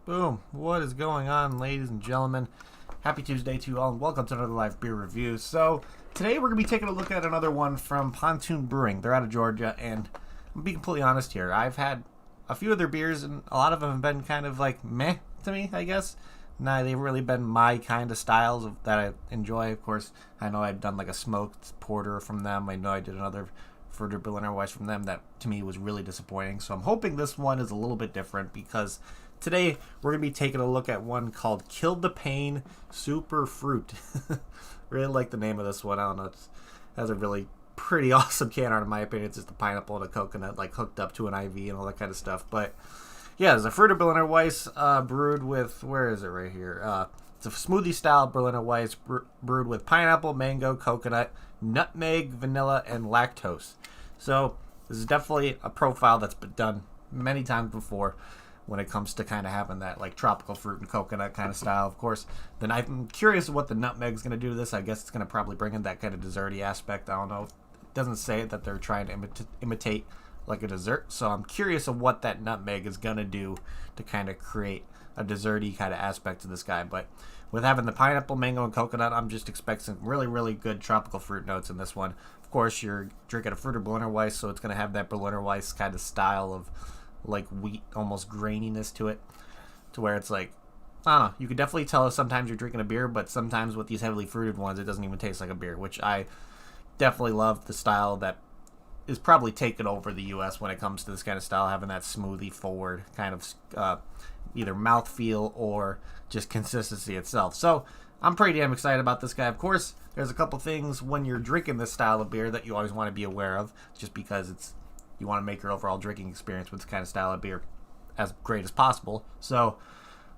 Boom. What is going on, ladies and gentlemen? Happy Tuesday to you all, and welcome to another live beer review. So, today we're going to be taking a look at another one from Pontoon Brewing. They're out of Georgia, and I'm going to be completely honest here. I've had a few of their beers, and a lot of them have been kind of like meh to me, I guess. Nah, they've really been my kind of styles that I enjoy. Of course, I know I've done like a smoked porter from them. I know I did another Froot Berliner Weiss from them that to me was really disappointing. So I'm hoping this one is a little bit different, because today we're going to be taking a look at one called Kill the Pain Sooper Froot. Really like the name of this one. I don't know. It has a really pretty awesome can art in my opinion. It's just a pineapple and a coconut like hooked up to an IV and all that kind of stuff. But yeah, it's a Froot Berliner Weiss brewed with, where is it right here? It's a smoothie style Berliner Weiss brewed with pineapple, mango, coconut, nutmeg, vanilla, and lactose. So this is definitely a profile that's been done many times before when it comes to kind of having that like tropical fruit and coconut kind of style. Of course, then I'm curious what the nutmeg is going to do to this. I guess it's going to probably bring in that kind of desserty aspect. I don't know. It doesn't say that they're trying to imitate like a dessert. So I'm curious of what that nutmeg is going to do to kind of create a desserty kind of aspect to this guy. But with having the pineapple, mango, and coconut, I'm just expecting some really, really good tropical fruit notes in this one. Of course, you're drinking a Fruit or Berliner Weiss, so it's going to have that Berliner Weiss kind of style of like wheat, almost graininess to it, to where it's like, I don't know, you can definitely tell sometimes you're drinking a beer, but sometimes with these heavily fruited ones, it doesn't even taste like a beer, which I definitely love the style that is probably taken over the U.S. when it comes to this kind of style, having that smoothie forward kind of either mouthfeel or just consistency itself. So I'm pretty damn excited about this guy. Of course, there's a couple things when you're drinking this style of beer that you always want to be aware of, just because you want to make your overall drinking experience with this kind of style of beer as great as possible. So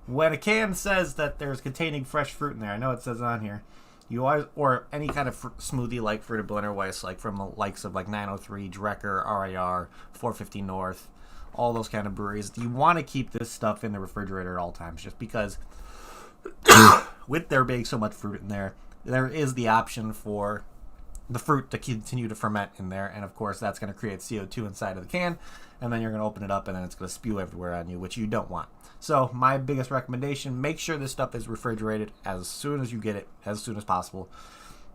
when a can says that there's containing fresh fruit in there, I know it says on here, you always, or any kind of smoothie like Fruit or Berliner Weiss, like from the likes of like 903, Drecker, RIR, 450 North, all those kind of breweries, you want to keep this stuff in the refrigerator at all times, just because with there being so much fruit in there, there is the option for the fruit to continue to ferment in there, and of course that's going to create CO2 inside of the can, and then you're going to open it up and then it's going to spew everywhere on you, which you don't want. So my biggest recommendation, make sure this stuff is refrigerated as soon as you get it, as soon as possible.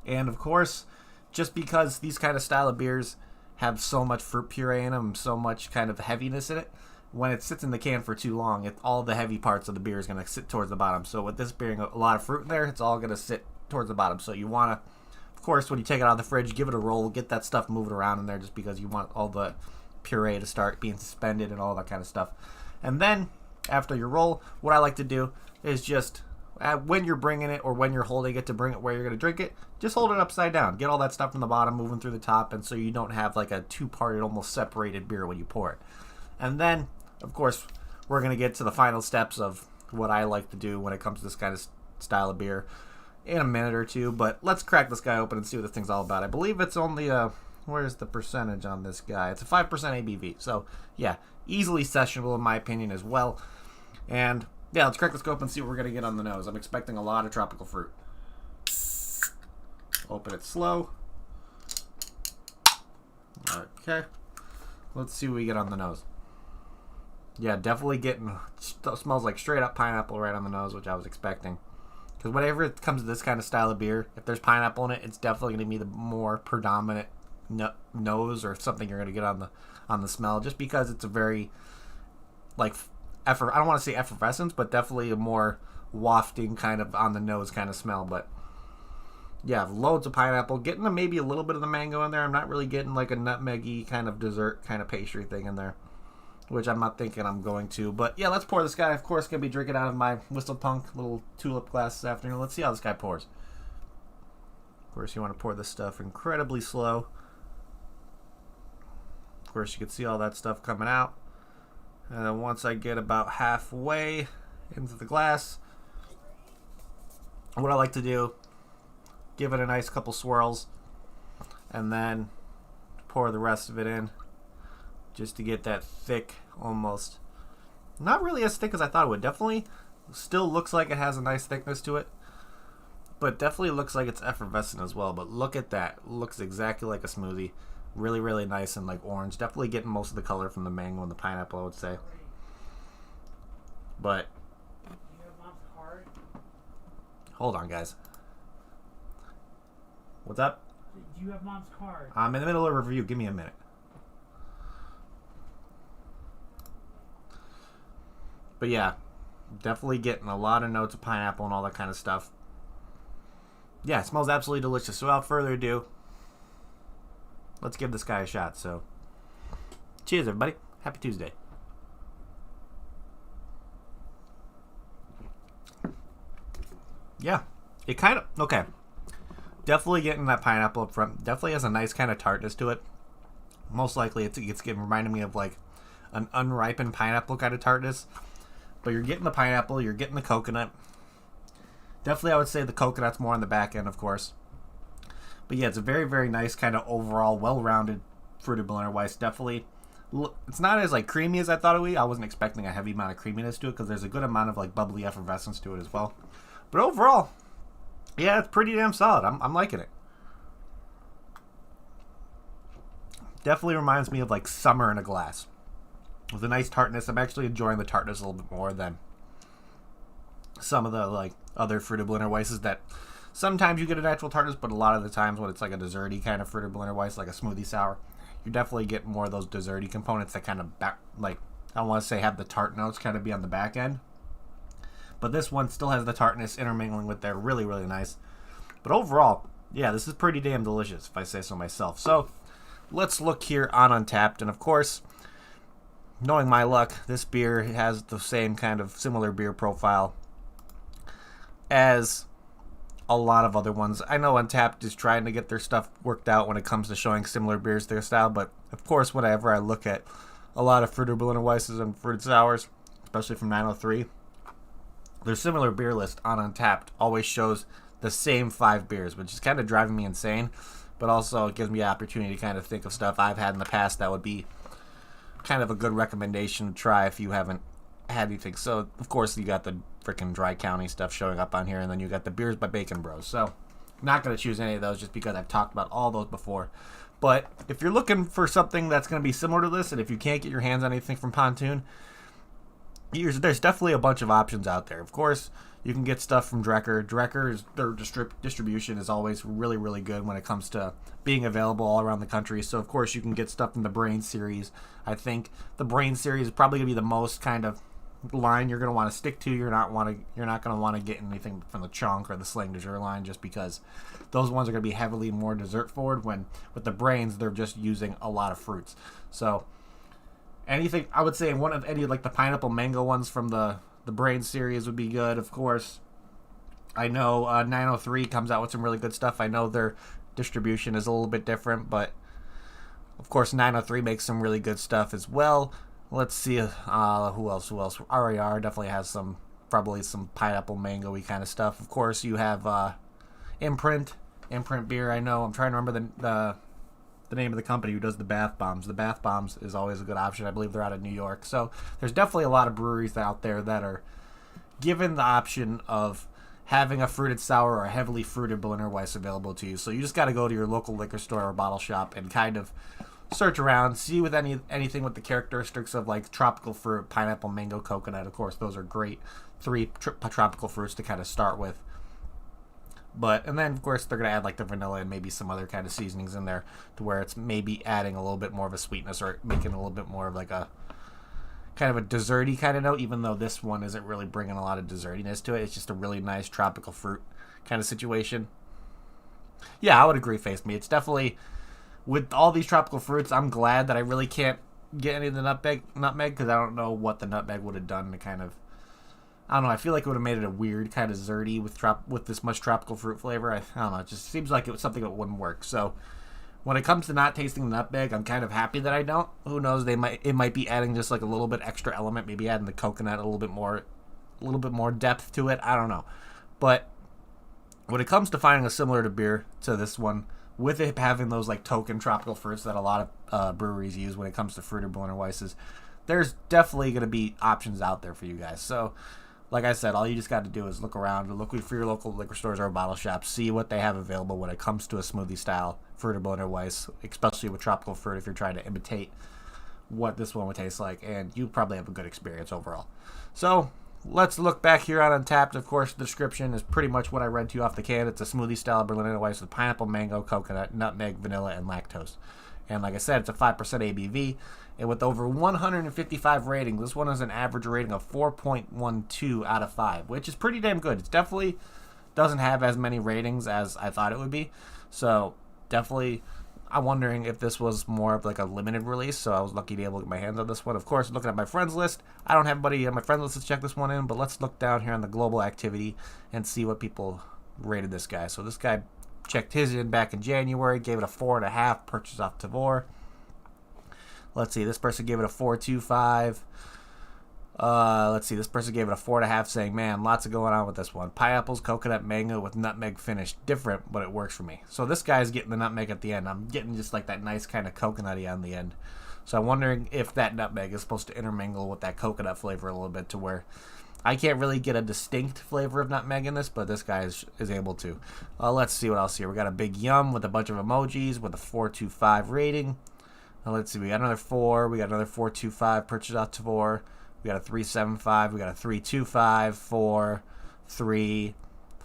And of course, just because these kind of style of beers have so much fruit puree in them, so much kind of heaviness in it, when it sits in the can for too long, all the heavy parts of the beer is going to sit towards the bottom. So with this being a lot of fruit in there, it's all going to sit towards the bottom. So you want to, of course, when you take it out of the fridge, give it a roll, get that stuff moving around in there, just because you want all the puree to start being suspended and all that kind of stuff. And then after your roll, what I like to do is just, when you're bringing it or when you're holding it to bring it where you're going to drink it, just hold it upside down. Get all that stuff from the bottom moving through the top, and so you don't have like a two-parted, almost separated beer when you pour it. And then, of course, we're going to get to the final steps of what I like to do when it comes to this kind of style of beer in a minute or two. But let's crack this guy open and see what this thing's all about. I believe it's only where's the percentage on this guy? It's a 5% ABV. So, yeah, easily sessionable in my opinion as well. And, yeah, let's crack this open and see what we're going to get on the nose. I'm expecting a lot of tropical fruit. Open it slow. Okay. Let's see what we get on the nose. Yeah, definitely getting, smells like straight up pineapple right on the nose, which I was expecting. Because whenever it comes to this kind of style of beer, if there's pineapple in it, it's definitely going to be the more predominant nose or something you're going to get on the smell, just because it's a very, like, I don't want to say effervescence, but definitely a more wafting kind of on the nose kind of smell. But yeah, loads of pineapple, getting maybe a little bit of the mango in there. I'm not really getting like a nutmeggy kind of dessert kind of pastry thing in there, which I'm not thinking I'm going to. But yeah, let's pour this guy. Of course, going to be drinking out of my Whistle Punk little tulip glass this afternoon. Let's see how this guy pours. Of course, you want to pour this stuff incredibly slow. Of course, you can see all that stuff coming out. And then once I get about halfway into the glass, what I like to do, give it a nice couple swirls, and then pour the rest of it in, just to get that thick, almost, not really as thick as I thought it would. Definitely still looks like it has a nice thickness to it, but definitely looks like it's effervescent as well. But look at that. It looks exactly like a smoothie. Really, really nice and like orange. Definitely getting most of the color from the mango and the pineapple, I would say. But hold on, guys. What's up? Do you have Mom's card? I'm in the middle of a review. Give me a minute. But yeah, definitely getting a lot of notes of pineapple and all that kind of stuff. Yeah, it smells absolutely delicious. So without further ado, let's give this guy a shot. So, cheers, everybody. Happy Tuesday. Yeah, it kind of, okay. Definitely getting that pineapple up front. Definitely has a nice kind of tartness to it. Most likely it's reminding me of like an unripened pineapple kind of tartness. But you're getting the pineapple, you're getting the coconut. Definitely I would say the coconut's more on the back end, of course. But yeah, it's a very, very nice kind of overall well-rounded Fruit or Berliner Weiss. Definitely, it's not as like creamy as I thought it would be. I wasn't expecting a heavy amount of creaminess to it because there's a good amount of like bubbly effervescence to it as well. But overall, yeah, it's pretty damn solid. I'm liking it. Definitely reminds me of like summer in a glass. With a nice tartness. I'm actually enjoying the tartness a little bit more than some of the like other Fruity Berliner Weisses that sometimes you get a natural tartness, but a lot of the times when it's like a desserty kind of Fruity Berliner Weiss, like a smoothie sour, you definitely get more of those desserty components that kind of I don't want to say have the tart notes kind of be on the back end. But this one still has the tartness intermingling with there. Really, really nice. But overall, yeah, this is pretty damn delicious, if I say so myself. So, let's look here on Untapped. And of course, knowing my luck, this beer has the same kind of similar beer profile as a lot of other ones. I know Untapped is trying to get their stuff worked out when it comes to showing similar beers to their style. But, of course, whenever I look at a lot of Fruity Berliner Weisses and fruited sours, especially from 903, their similar beer list on Untapped always shows the same 5 beers, which is kind of driving me insane, but also it gives me the opportunity to kind of think of stuff I've had in the past that would be kind of a good recommendation to try if you haven't had anything. So, of course, you got the freaking Dry County stuff showing up on here, and then you got the Beers by Bacon Bros. So, I'm not going to choose any of those just because I've talked about all those before. But if you're looking for something that's going to be similar to this, and if you can't get your hands on anything from Pontoon, there's definitely a bunch of options out there. Of course, you can get stuff from Drecker. Drecker's their distribution is always really, really good when it comes to being available all around the country. So, of course, you can get stuff from the Brain series. I think the Brain series is probably going to be the most kind of line you're going to want to stick to. You're not going to want to get anything from the Chunk or the Sling Dessert line just because those ones are going to be heavily more dessert forward. When with the Brains, they're just using a lot of fruits. So, anything, I would say one of any like the pineapple mango ones from the Brain series would be good, of course. I know 903 comes out with some really good stuff. I know their distribution is a little bit different, but of course 903 makes some really good stuff as well. Let's see who else. RAR definitely has probably some pineapple mango-y kind of stuff. Of course, you have Imprint beer. I know. I'm trying to remember the name of the company who does the Bath Bombs. The Bath Bombs is always a good option. I believe they're out of New York. So there's definitely a lot of breweries out there that are given the option of having a fruited sour or a heavily fruited Berliner Weiss available to you. So you just got to go to your local liquor store or bottle shop and kind of search around, see with anything with the characteristics of like tropical fruit, pineapple, mango, coconut. Of course, those are great 3 tropical fruits to kind of start with. And then, of course, they're going to add like the vanilla and maybe some other kind of seasonings in there to where it's maybe adding a little bit more of a sweetness or making a little bit more of like a kind of a desserty kind of note, even though this one isn't really bringing a lot of dessertiness to it. It's just a really nice tropical fruit kind of situation. Yeah, I would agree, Face Me. It's definitely, with all these tropical fruits, I'm glad that I really can't get any of the nutmeg because I don't know what the nutmeg would have done to kind of, I don't know. I feel like it would have made it a weird kind of desserty with this much tropical fruit flavor. I don't know. It just seems like it was something that wouldn't work. So when it comes to not tasting the nutmeg, I'm kind of happy that I don't. Who knows? It might be adding just like a little bit extra element. Maybe adding the coconut a little bit more depth to it. I don't know. But when it comes to finding a similar to beer to this one, with it having those like token tropical fruits that a lot of breweries use when it comes to fruited Berliner Weisses, there's definitely going to be options out there for you guys. So, like I said, all you just got to do is look around, look for your local liquor stores or bottle shops, see what they have available when it comes to a smoothie style fruited Berliner Weiss, especially with tropical fruit if you're trying to imitate what this one would taste like, and you probably have a good experience overall. So, let's look back here on Untapped. Of course, the description is pretty much what I read to you off the can. It's a smoothie style Berliner Weiss with pineapple, mango, coconut, nutmeg, vanilla, and lactose. And like I said, it's a 5% ABV. And with over 155 ratings, this one has an average rating of 4.12 out of 5, which is pretty damn good. It definitely doesn't have as many ratings as I thought it would be. So, definitely, I'm wondering if this was more of like a limited release, so I was lucky to be able to get my hands on this one. Of course, looking at my friends list, I don't have anybody on my friends list to check this one in, but let's look down here on the global activity and see what people rated this guy. So this guy checked his in back in January, gave it a 4.5, purchase off Tavor. Let's see, this person gave it a 4.25. Let's see, this person gave it a 4.5, saying, man, lots of going on with this one. Pineapples, coconut, mango with nutmeg finish. Different, but it works for me. So this guy's getting the nutmeg at the end. I'm getting just like that nice kind of coconutty on the end. So I'm wondering if that nutmeg is supposed to intermingle with that coconut flavor a little bit to where I can't really get a distinct flavor of nutmeg in this, but this guy is able to. Let's see what else here. We got a big yum with a bunch of emojis with a 4.25 rating. Let's see, we got another 4. We got another 4.25 purchase off Tavor. We got a 3.75. We got a 3.25, 4, 3,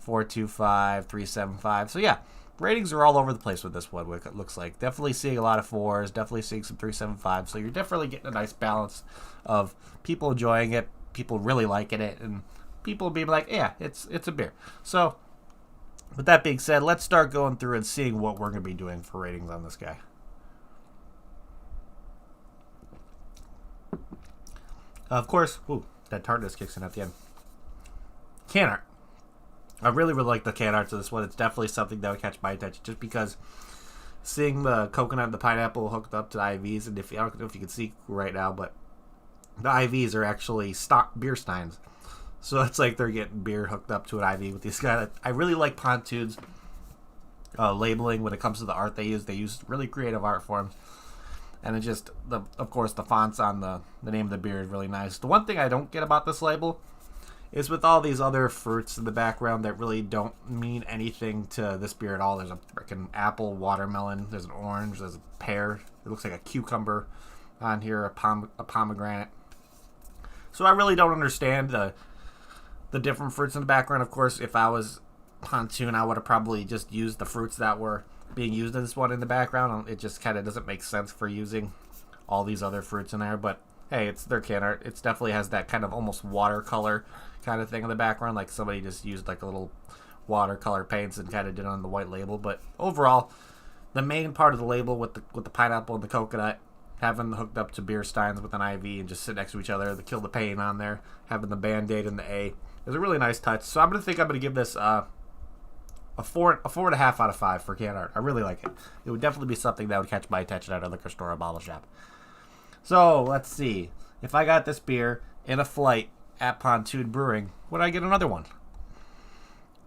4.25, 3.75. So yeah, ratings are all over the place with this one, what it looks like. Definitely seeing a lot of 4s, definitely seeing some 3.75. So you're definitely getting a nice balance of people enjoying it, people really liking it, and people being like, yeah, it's a beer. So with that being said, let's start going through and seeing what we're going to be doing for ratings on this guy. Of course, that tartness kicks in at the end. Can art. I really like the can art to this one. It's definitely something that would catch my attention just because seeing the coconut and the pineapple hooked up to the IVs, and I don't know if you can see right now, but the IVs are actually beer steins. So it's like they're getting beer hooked up to an IV with these guys. I really like Pontoon's labeling when it comes to the art they use. They use really creative art forms. And it just, of course, the fonts on the name of the beer is really nice. The one thing I don't get about this label is with all these other fruits in the background that really don't mean anything to this beer at all. There's a freaking apple, watermelon, there's an orange, there's a pear. It looks like a cucumber on here, a pomegranate. So I really don't understand the different fruits in the background. Of course, if I was Pontoon, I would have probably just used the fruits that were being used in this one in the background. It just kind of doesn't make sense for using all these other fruits in there. But hey, it's their can art. It definitely has that kind of almost watercolor kind of thing in the background, like somebody just used like a little watercolor paints and kind of did it on the white label. But overall, the main part of the label with the pineapple and the coconut, having hooked up to beer steins with an IV and just sit next to each other, the kill the pain on there, having the Band-Aid and the A, is a really nice touch. So I'm gonna give this a 4.5 out of 5 for can art. I really like it. It would definitely be something that would catch my attention at a liquor store or bottle shop. So let's see. If I got this beer in a flight at Pontoon Brewing, would I get another one?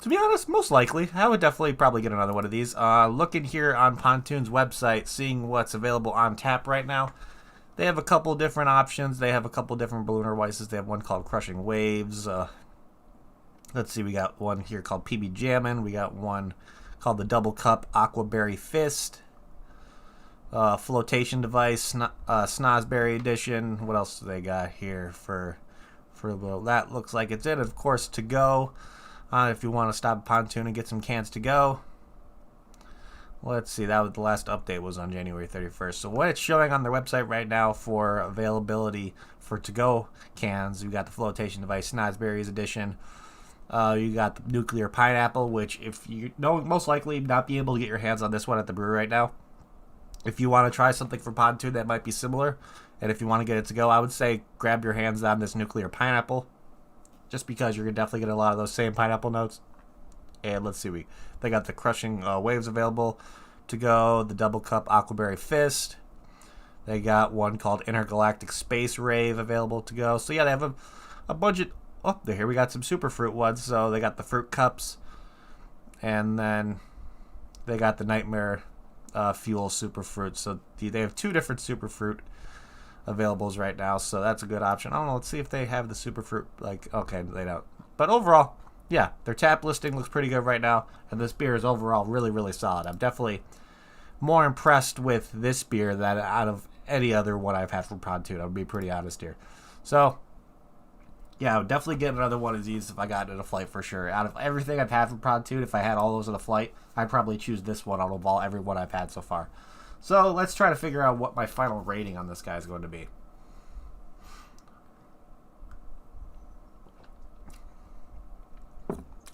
To be honest, most likely. I would definitely probably get another one of these. Looking here on Pontoon's website, seeing what's available on tap right now, they have a couple different options. They have a couple different Berliner Weisses. They have one called Crushing Waves. Let's see, we got one here called PB Jammin'. We got one called the Double Cup Aquaberry Fist. Flotation Device, Snozberry Edition. What else do they got here for that looks like it's it. Of course, to go. If you want to stop at Pontoon and get some cans to go. Let's see, that was the last update was on January 31st. So what it's showing on their website right now for availability for to-go cans, you got the Flotation Device Snozberries Edition. You got the Nuclear Pineapple, which if you know, most likely not be able to get your hands on this one at the brewery right now. If you want to try something from Pontoon that might be similar, and if you want to get it to go, I would say grab your hands on this Nuclear Pineapple, just because you're definitely getting a lot of those same pineapple notes. And let's see, they got the Crushing Waves available to go, the Double Cup Aquaberry Fist. They got one called Intergalactic Space Rave available to go. So yeah, they have a bunch of... Oh, here we got some Super Fruit ones. So they got the Fruit Cups, and then they got the Nightmare Fuel Super Fruit. So they have two different Super Fruit availables right now, so that's a good option. I don't know, let's see if they have the Super Fruit, okay, they don't. But overall, yeah, their tap listing looks pretty good right now, and this beer is overall really, really solid. I'm definitely more impressed with this beer than out of any other one I've had from Pontoon. I'll be pretty honest here. So, yeah, I would definitely get another one of these if I got it in a flight for sure. Out of everything I've had from Pontoon, if I had all those in a flight, I'd probably choose this one out of every one I've had so far. So let's try to figure out what my final rating on this guy is going to be.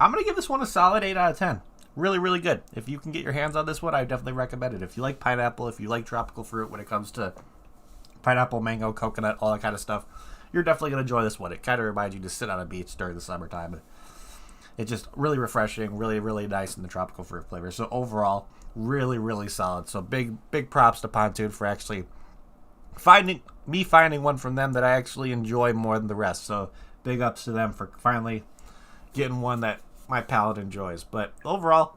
I'm going to give this one a solid 8 out of 10. Really, really good. If you can get your hands on this one, I definitely recommend it. If you like pineapple, if you like tropical fruit when it comes to pineapple, mango, coconut, all that kind of stuff, you're definitely going to enjoy this one. It kind of reminds you to sit on a beach during the summertime. It's just really refreshing, really, really nice in the tropical fruit flavor. So overall, really, really solid. So big props to Pontoon for actually finding one from them that I actually enjoy more than the rest. So big ups to them for finally getting one that my palate enjoys. But overall,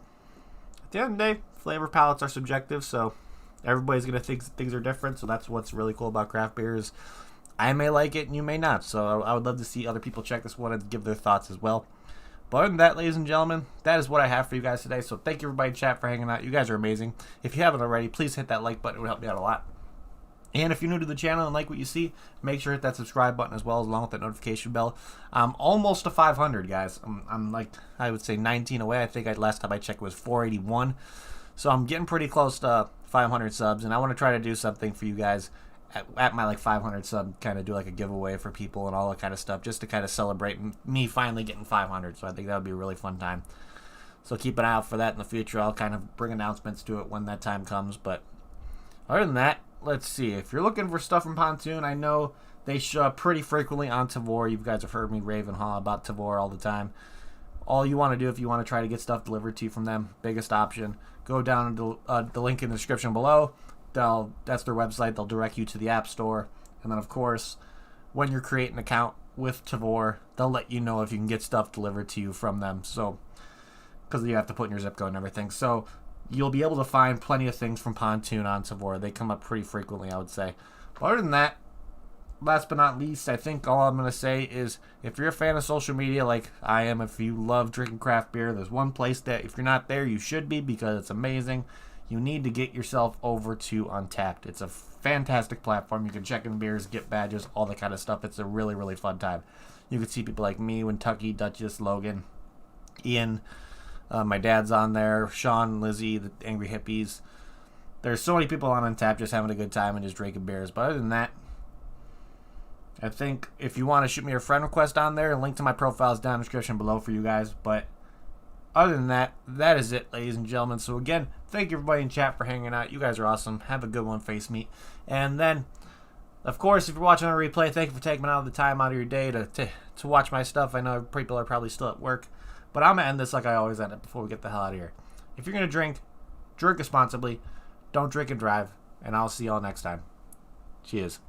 at the end of the day, flavor palates are subjective, so everybody's going to think things are different. So that's what's really cool about craft beers. I may like it and you may not. So I would love to see other people check this one and give their thoughts as well. But other than that, ladies and gentlemen, that is what I have for you guys today. So thank you everybody in chat for hanging out. You guys are amazing. If you haven't already, please hit that like button. It would help me out a lot. And if you're new to the channel and like what you see, make sure to hit that subscribe button as well, along with that notification bell. I'm almost to 500, guys. I'm like, I would say 19 away. I think last time I checked it was 481. So I'm getting pretty close to 500 subs, and I want to try to do something for you guys at my like 500 sub, kind of do like a giveaway for people and all that kind of stuff, just to kind of celebrate me finally getting 500. So I think that would be a really fun time. So keep an eye out for that in the future. I'll kind of bring announcements to it when that time comes. But other than that, let's see. If you're looking for stuff from Pontoon, I know they show up pretty frequently on Tavour. You guys have heard me rave and haw about Tavour all the time. All you want to do if you want to try to get stuff delivered to you from them, biggest option, go down to the link in the description below. That's their website. They'll direct you to the App Store. And then, of course, when you're creating an account with Tavour, they'll let you know if you can get stuff delivered to you from them. So, because you have to put in your zip code and everything. So you'll be able to find plenty of things from Pontoon on Tavour. They come up pretty frequently, I would say. But other than that, last but not least, I think all I'm going to say is if you're a fan of social media like I am, if you love drinking craft beer, there's one place that if you're not there, you should be, because it's amazing. You need to get yourself over to Untappd. It's a fantastic platform. You can check in beers, get badges, all that kind of stuff. It's a really, really fun time. You can see people like me, Kentucky, Duchess, Logan, Ian. My dad's on there, Sean, Lizzie, the Angry Hippies. There's so many people on Untappd just having a good time and just drinking beers. But other than that, I think if you want to shoot me a friend request on there, a link to my profile is down in the description below for you guys. But other than that, that is it, ladies and gentlemen. So again, thank you everybody in chat for hanging out. You guys are awesome. Have a good one, Face Meat. And then, of course, if you're watching on a replay, thank you for taking out the time out of your day to watch my stuff. I know people are probably still at work. But I'm going to end this like I always end it before we get the hell out of here. If you're going to drink responsibly. Don't drink and drive. And I'll see y'all next time. Cheers.